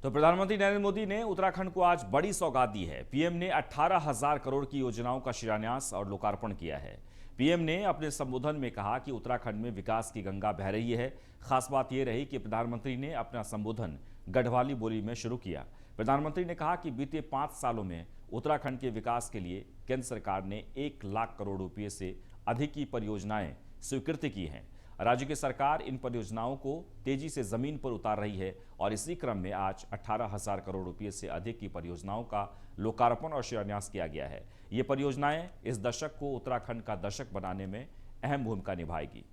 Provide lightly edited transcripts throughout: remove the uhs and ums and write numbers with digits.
तो प्रधानमंत्री नरेंद्र मोदी ने उत्तराखंड को आज बड़ी सौगात दी है। पीएम ने 18,000 करोड़ की योजनाओं का शिलान्यास और लोकार्पण किया है। पीएम ने अपने संबोधन में कहा कि उत्तराखंड में विकास की गंगा बह रही है। खास बात यह रही कि प्रधानमंत्री ने अपना संबोधन गढ़वाली बोली में शुरू किया। प्रधानमंत्री ने कहा कि बीते 5 सालों में उत्तराखंड के विकास के लिए केंद्र सरकार ने 1 लाख करोड़ रुपये से अधिक की परियोजनाएं स्वीकृत की हैं। राज्य की सरकार इन परियोजनाओं को तेजी से जमीन पर उतार रही है और इसी क्रम में आज 18,000 करोड़ रुपये से अधिक की परियोजनाओं का लोकार्पण और शिलान्यास किया गया है। ये परियोजनाएं इस दशक को उत्तराखंड का दशक बनाने में अहम भूमिका निभाएगी।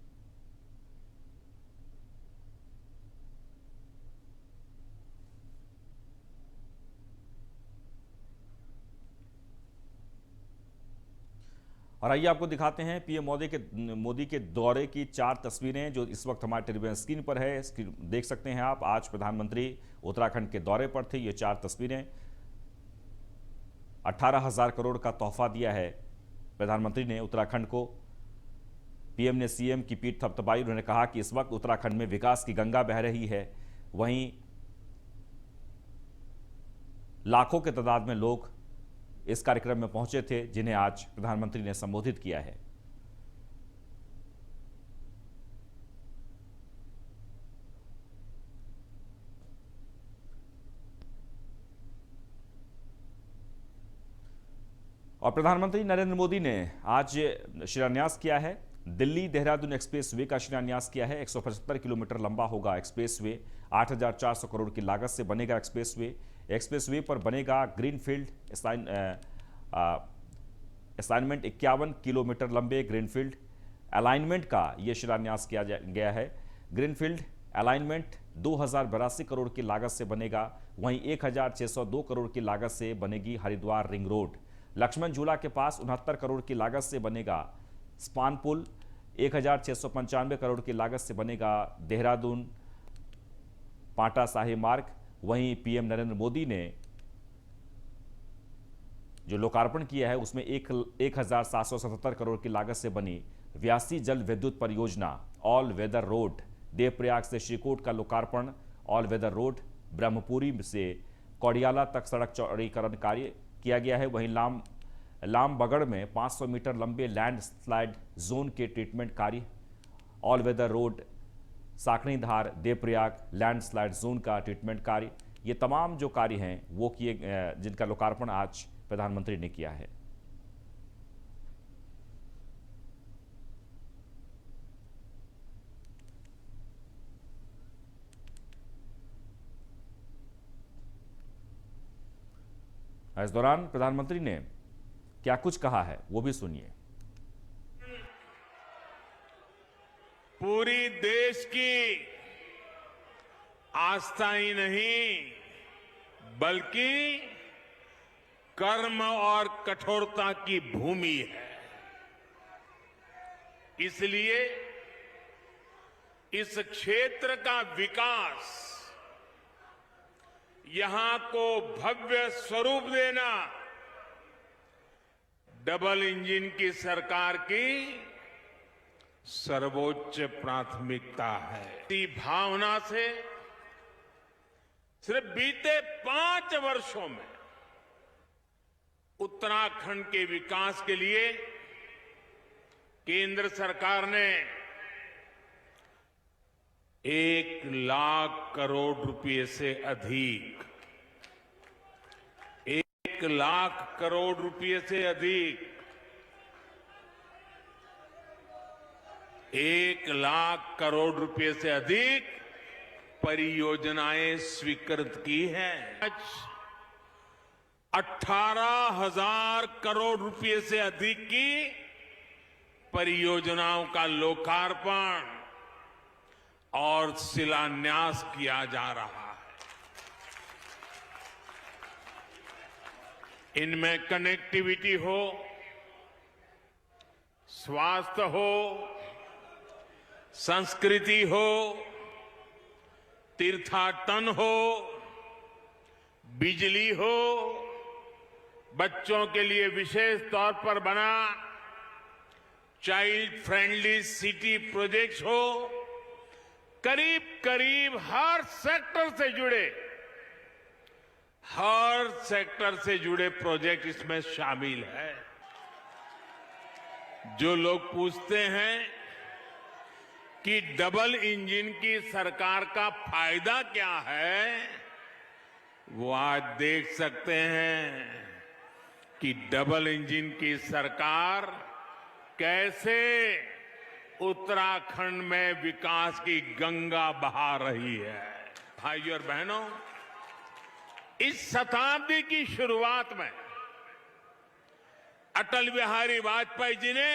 और आइए आपको दिखाते हैं पीएम मोदी के दौरे की 4 तस्वीरें जो इस वक्त हमारे टेलीविजन स्क्रीन पर है। देख सकते हैं आप, आज प्रधानमंत्री उत्तराखंड के दौरे पर थे। ये 4 तस्वीरें। 18,000 करोड़ का तोहफा दिया है प्रधानमंत्री ने उत्तराखंड को। पीएम ने सीएम की पीठ थपथपाई। उन्होंने कहा कि इस वक्त उत्तराखंड में विकास की गंगा बह रही है। वहीं लाखों के तादाद में लोग इस कार्यक्रम में पहुंचे थे जिन्हें आज प्रधानमंत्री ने संबोधित किया है। और प्रधानमंत्री नरेंद्र मोदी ने आज शिलान्यास किया है। दिल्ली देहरादून एक्सप्रेस वे का शिलान्यास किया है। 175 किलोमीटर लंबा होगा एक्सप्रेस वे। 8,400 करोड़ की लागत से बनेगा एक्सप्रेस वे। एक्सप्रेस वे पर बनेगा ग्रीनफील्ड असाइनमेंट 51 किलोमीटर लंबे ग्रीनफील्ड अलाइनमेंट का यह शिलान्यास किया गया है। ग्रीनफील्ड अलाइनमेंट 2,082 करोड़ की लागत से बनेगा। वहीं 1,602 करोड़ की लागत से बनेगी हरिद्वार रिंग रोड। लक्ष्मण झूला के पास 69 करोड़ की लागत से बनेगा स्पान पुल। 1,695 करोड़ की लागत से बनेगा देहरादून पाटा शाही मार्ग। वहीं पीएम नरेंद्र मोदी ने जो लोकार्पण किया है उसमें 1,777 करोड़ की लागत से बनी व्यासी जल विद्युत परियोजना ऑल वेदर रोड। देवप्रयाग से श्रीकोट का लोकार्पण ऑल वेदर रोड। ब्रह्मपुरी से कौड़ियाला तक सड़क चौड़ीकरण कार्य किया गया है। वहीं लामबगड़ में 500 मीटर लंबे लैंडस्लाइड जोन के ट्रीटमेंट कार्य। All weather road Sakanidhar Devprayag landslide zone का ट्रीटमेंट कार्य। ये तमाम जो कार्य हैं वो किए, जिनका लोकार्पण आज प्रधानमंत्री ने किया है। इस दौरान प्रधानमंत्री ने क्या कुछ कहा है वो भी सुनिए। पूरी देश की आस्था ही नहीं बल्कि कर्म और कठोरता की भूमि है। इसलिए इस क्षेत्र का विकास, यहां को भव्य स्वरूप देना डबल इंजन की सरकार की सर्वोच्च प्राथमिकता है। इसी भावना से सिर्फ बीते 5 वर्षों में उत्तराखंड के विकास के लिए केंद्र सरकार ने 1 लाख करोड़ रुपए से अधिक 1 लाख करोड़ रुपए से अधिक 1 लाख करोड़ रुपए से अधिक परियोजनाएं स्वीकृत की हैं। आज 18,000 करोड़ रुपए से अधिक की परियोजनाओं का लोकार्पण और शिलान्यास किया जा रहा है। इनमें कनेक्टिविटी हो, स्वास्थ्य हो, संस्कृति हो, तीर्थाटन हो, बिजली हो, बच्चों के लिए विशेष तौर पर बना चाइल्ड फ्रेंडली सिटी प्रोजेक्ट्स हो, करीब करीब हर सेक्टर से जुड़े हर सेक्टर से जुड़े प्रोजेक्ट इसमें शामिल है। जो लोग पूछते हैं कि डबल इंजन की सरकार का फायदा क्या है, वो आज देख सकते हैं कि डबल इंजन की सरकार कैसे उत्तराखंड में विकास की गंगा बहा रही है। भाइयों और बहनों, इस शताब्दी की शुरुआत में अटल बिहारी वाजपेयी जी ने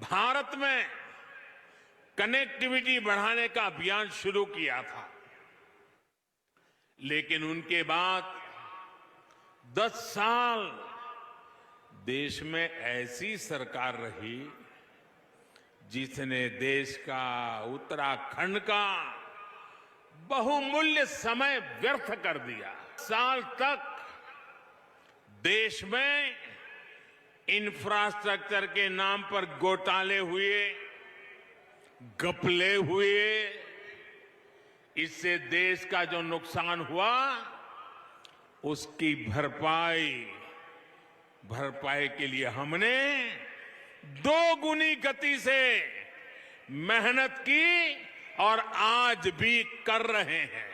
भारत में कनेक्टिविटी बढ़ाने का अभियान शुरू किया था, लेकिन उनके बाद 10 साल देश में ऐसी सरकार रही जिसने देश का, उत्तराखंड का बहुमूल्य समय व्यर्थ कर दिया। साल तक देश में इंफ्रास्ट्रक्चर के नाम पर घोटाले हुए, घपले हुए। इससे देश का जो नुकसान हुआ उसकी भरपाई के लिए हमने 2 गुनी गति से मेहनत की और आज भी कर रहे हैं।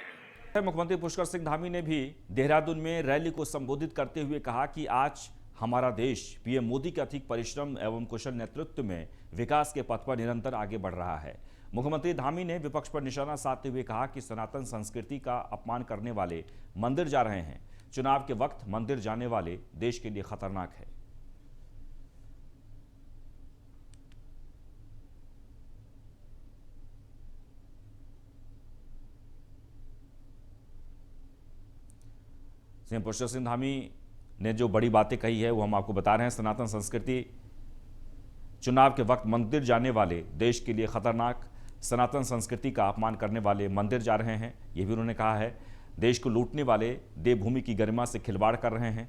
मुख्यमंत्री पुष्कर सिंह धामी ने भी देहरादून में रैली को संबोधित करते हुए कहा कि आज हमारा देश पीएम मोदी के अधिक परिश्रम एवं कुशल नेतृत्व में विकास के पथ पर निरंतर आगे बढ़ रहा है। मुख्यमंत्री धामी ने विपक्ष पर निशाना साधते हुए कहा कि सनातन संस्कृति का अपमान करने वाले मंदिर जा रहे हैं। चुनाव के वक्त मंदिर जाने वाले देश के लिए खतरनाक है। सीएम पुष्कर सिंह धामी ने जो बड़ी बातें कही है वो हम आपको बता रहे हैं। सनातन संस्कृति, चुनाव के वक्त मंदिर जाने वाले देश के लिए खतरनाक, सनातन संस्कृति का अपमान करने वाले मंदिर जा रहे हैं, ये भी उन्होंने कहा है। देश को लूटने वाले देवभूमि की गरिमा से खिलवाड़ कर रहे हैं।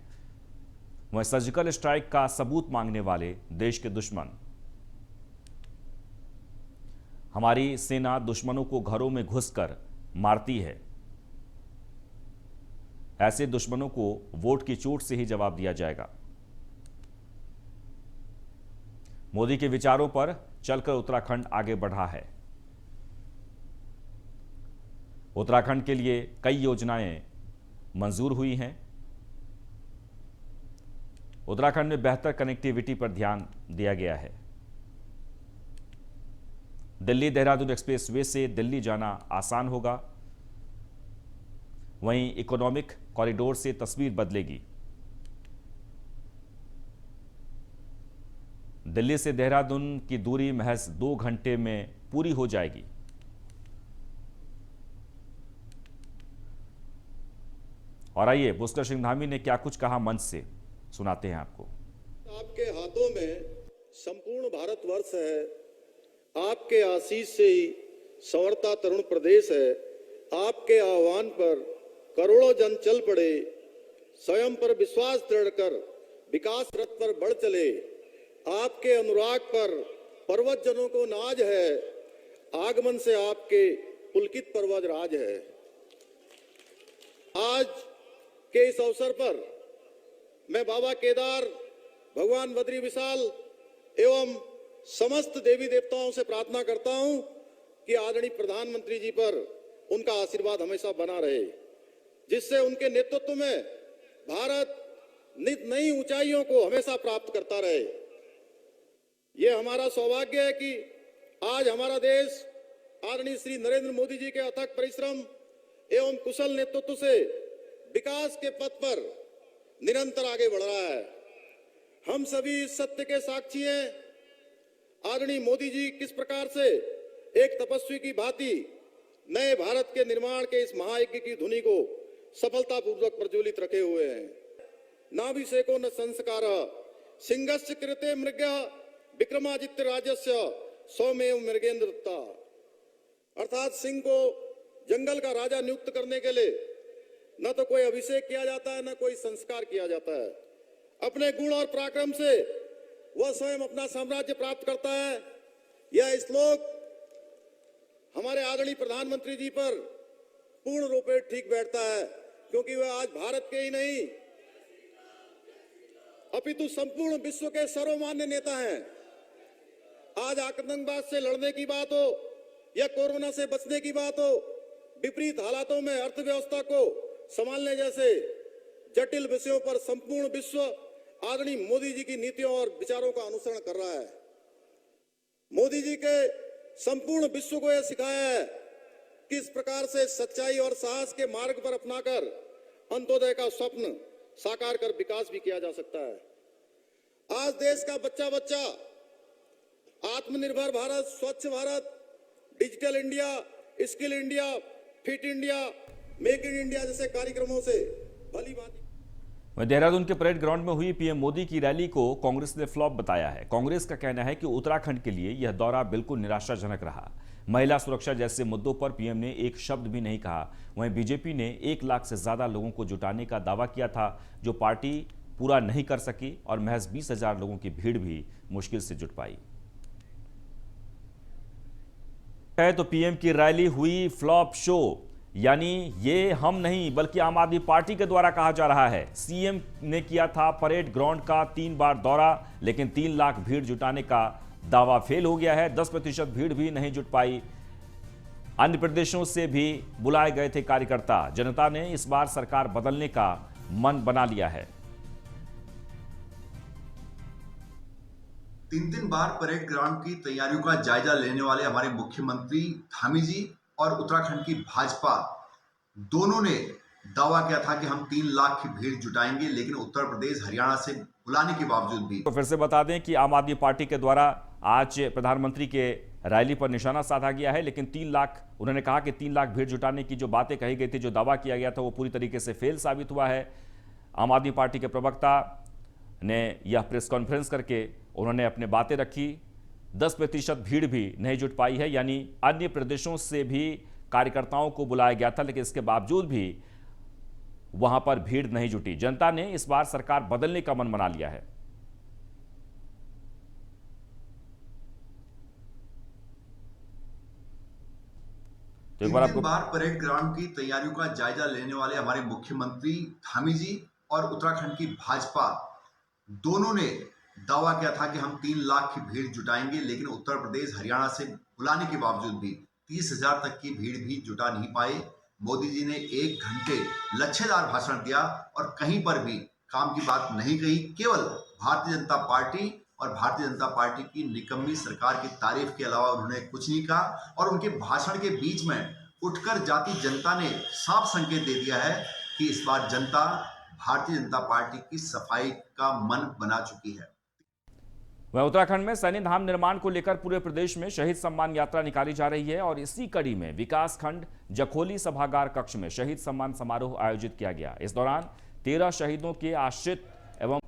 वह सर्जिकल स्ट्राइक का सबूत मांगने वाले देश के दुश्मन। हमारी सेना दुश्मनों को घरों में घुसकर मारती है। ऐसे दुश्मनों को वोट की चोट से ही जवाब दिया जाएगा। मोदी के विचारों पर चलकर उत्तराखंड आगे बढ़ा है। उत्तराखंड के लिए कई योजनाएं मंजूर हुई हैं। उत्तराखंड में बेहतर कनेक्टिविटी पर ध्यान दिया गया है। दिल्ली देहरादून एक्सप्रेसवे से दिल्ली जाना आसान होगा। वहीं इकोनॉमिक कॉरिडोर से तस्वीर बदलेगी। दिल्ली से देहरादून की दूरी महज 2 घंटे में पूरी हो जाएगी। और आइए पुष्कर सिंह धामी ने क्या कुछ कहा मंच से, सुनाते हैं आपको। आपके हाथों में संपूर्ण भारतवर्ष है। आपके आशीष से ही संवरता तरुण प्रदेश है। आपके आह्वान पर करोड़ों जन चल पड़े। स्वयं पर विश्वास दृढ़ कर विकास रथ पर बढ़ चले। आपके अनुराग पर पर्वत जनों को नाज है। आगमन से आपके पुलकित पर्वत राज है। आज के इस अवसर पर मैं बाबा केदार, भगवान बद्री विशाल एवं समस्त देवी देवताओं से प्रार्थना करता हूं कि आदरणीय प्रधानमंत्री जी पर उनका आशीर्वाद हमेशा बना रहे, जिससे उनके नेतृत्व में भारत नित नई ऊंचाइयों को हमेशा प्राप्त करता रहे। यह हमारा सौभाग्य है कि आज हमारा देश आदरणीय श्री नरेंद्र मोदी जी के अथक परिश्रम एवं कुशल नेतृत्व से विकास के पथ पर निरंतर आगे बढ़ रहा है। हम सभी इस सत्य के साक्षी हैं। आदरणीय मोदी जी किस प्रकार से एक तपस्वी की भांति नए भारत के निर्माण के इस महायज्ञ की धुनी को सफलतापूर्वक प्रज्वलित रखे हुए हैं। नाभिषेको न संस्कार सिंहस्य कृते मृग विक्रमादित्य राजस्य सौमेव मृगेंद्रता। अर्थात सिंह को जंगल का राजा नियुक्त करने के लिए न तो कोई अभिषेक किया जाता है, न कोई संस्कार किया जाता है। अपने गुण और पराक्रम से वह स्वयं अपना साम्राज्य प्राप्त करता है। यह श्लोक हमारे आदरणीय प्रधानमंत्री जी पर पूर्ण रूप से ठीक बैठता है क्योंकि वे आज भारत के ही नहीं अपितु संपूर्ण विश्व के सर्वमान्य नेता हैं। आज आतंकवाद से लड़ने की बात हो या कोरोना से बचने की बात हो, विपरीत हालातों में अर्थव्यवस्था को संभालने जैसे जटिल विषयों पर संपूर्ण विश्व आदरणीय मोदी जी की नीतियों और विचारों का अनुसरण कर रहा है। मोदी जी के संपूर्ण विश्व को यह सिखाया है कि इस प्रकार से सच्चाई और साहस के मार्ग पर अपनाकर अंत्योदय का स्वप्न साकार कर विकास भी किया जा सकता है। आज देश का बच्चा बच्चा आत्मनिर्भर भारत, स्वच्छ Bharat, digital India, skill India, fit India, make in India जैसे कार्यक्रमों से भली भांति। देहरादून के परेड ग्राउंड में हुई पीएम मोदी की रैली को कांग्रेस ने फ्लॉप बताया है। कांग्रेस का कहना है कि उत्तराखंड के लिए यह दौरा बिल्कुल निराशाजनक रहा। महिला सुरक्षा जैसे मुद्दों पर पीएम ने एक शब्द भी नहीं कहा। वहीं बीजेपी ने 1 लाख से ज्यादा लोगों को जुटाने का दावा किया था, जो पार्टी पूरा नहीं कर सकी और महज 20,000 लोगों की भीड़ भी मुश्किल से जुट पाई। तो पीएम की रैली हुई फ्लॉप शो, यानी ये हम नहीं बल्कि आम आदमी पार्टी के द्वारा कहा जा रहा है। सीएम ने किया था परेड ग्राउंड का 3 बार दौरा, लेकिन 3 लाख भीड़ जुटाने का दावा फेल हो गया है। 10% भीड़ भी नहीं जुट पाई। अन्य प्रदेशों से भी बुलाए गए थे कार्यकर्ता। जनता ने इस बार सरकार बदलने का मन बना लिया है। 3 बार परेड ग्राउंड की तैयारियों का जायजा लेने वाले हमारे मुख्यमंत्री धामी जी और उत्तराखंड की भाजपा दोनों ने दावा किया था कि हम 3 लाख की भीड़ जुटाएंगे, लेकिन उत्तर प्रदेश हरियाणा से बुलाने के बावजूद भी। तो फिर से बता दें कि आम आदमी पार्टी के द्वारा आज प्रधानमंत्री के रैली पर निशाना साधा गया है, लेकिन 3 लाख, उन्होंने कहा कि 3 लाख भीड़ जुटाने की जो बातें कही गई थी, जो दावा किया गया था, वो पूरी तरीके से फेल साबित हुआ है। आम आदमी पार्टी के प्रवक्ता ने यह प्रेस कॉन्फ्रेंस करके उन्होंने अपने बातें रखी। 10% भीड़ भी नहीं जुट पाई है, यानी अन्य प्रदेशों से भी कार्यकर्ताओं को बुलाया गया था, लेकिन इसके बावजूद भी वहां पर भीड़ नहीं जुटी। जनता ने इस बार सरकार बदलने का मन बना लिया है। तो एक बार आपको परेड ग्राउंड की तैयारियों का जायजा लेने वाले हमारे मुख्यमंत्री धामी जी और उत्तराखंड की भाजपा दोनों ने दावा किया था कि हम 3 लाख की भीड़ जुटाएंगे, लेकिन उत्तर प्रदेश हरियाणा से बुलाने के बावजूद भी 30,000 तक की भीड़ भी जुटा नहीं पाए। मोदी जी ने 1 घंटे लच्छेदार भाषण दिया और कहीं पर भी काम की बात नहीं कही। केवल भारतीय जनता पार्टी और भारतीय जनता पार्टी की निकम्मी सरकार की तारीफ के अलावा उन्होंने कुछ नहीं कहा। और उनके भाषण के बीच में उठकर जाती जनता ने साफ संकेत दे दिया है कि इस बार जनता भारतीय जनता पार्टी की सफाई का मन बना चुकी है। वह उत्तराखंड में सैन्य धाम निर्माण को लेकर पूरे प्रदेश में शहीद सम्मान यात्रा निकाली जा रही है और इसी कड़ी में विकास खंड जखोली सभागार कक्ष में शहीद सम्मान समारोह आयोजित किया गया। इस दौरान 13 शहीदों के आश्रित एवं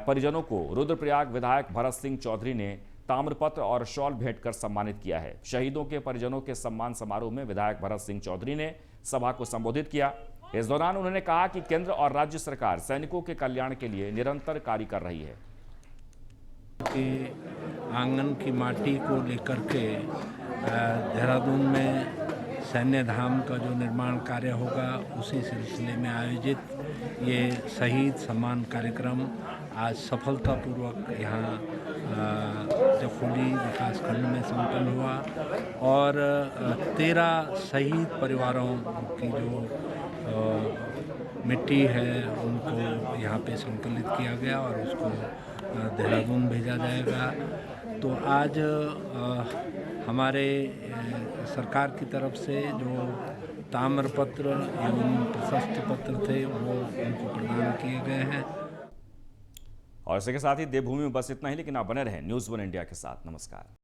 परिजनों को रुद्रप्रयाग विधायक भरत सिंह चौधरी ने ताम्रपत्र और शॉल भेंट कर सम्मानित किया है। शहीदों के परिजनों के सम्मान समारोह में विधायक भरत सिंह चौधरी ने सभा को संबोधित किया। इस दौरान उन्होंने कहा कि केंद्र और राज्य सरकार सैनिकों के कल्याण के लिए निरंतर कार्य कर रही है। के आंगन की माटी को लेकर के देहरादून में सैन्य धाम का जो निर्माण कार्य होगा, उसी सिलसिले में आयोजित ये शहीद सम्मान कार्यक्रम आज सफलतापूर्वक यहाँ जखोली विकास खंड में संपन्न हुआ और 13 शहीद परिवारों की जो मिट्टी है उनको यहाँ पे संकलित किया गया और उसको देहरादून भेजा जाएगा। तो आज हमारे सरकार की तरफ से जो ताम्रपत्र एवं प्रशस्ति पत्र थे वो उनको प्रदान किए गए हैं। और इसके साथ ही देवभूमि में बस इतना ही, लेकिन आप बने रहें न्यूज़ 1 इंडिया के साथ। नमस्कार।